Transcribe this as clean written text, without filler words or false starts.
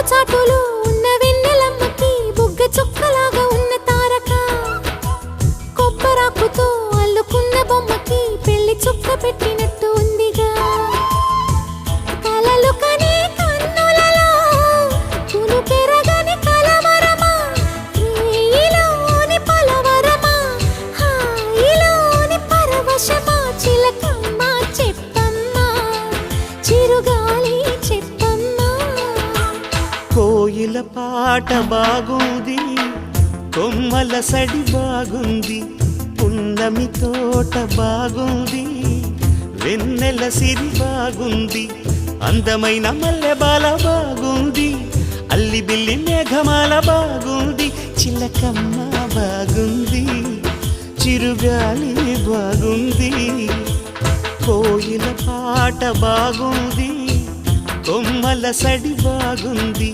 చాటులో ఉన్న వెన్నెలమ్మకి బుగ్గ చుక్కలాగా ఉన్న తారక కొబ్బరాకుతో అల్లుకున్న బొమ్మకి పెళ్లి చుక్క పెట్టినట్టు ఉందిగా కలలు కనే కన్నులలో పులు పెరగని కలవరమా రేయిలోని పలవరమా హాయిలోని పరవశమా చిలకమ్మ చెప్పమ్మా చిరుగాలి చెప్పమ్మా కోయిల పాట బాగుంది కొమ్మల సడి బాగుంది పున్నమి తోట బాగుంది వెన్నెల సిరి బాగుంది అందమైన మల్లెబాల బాగుంది అల్లి బిల్లి మేఘమాల బాగుంది చిలకమ్మ బాగుంది చిరుగాలి బాగుంది కోయిల పాట బాగుంది కొమ్మల సడి బాగుంది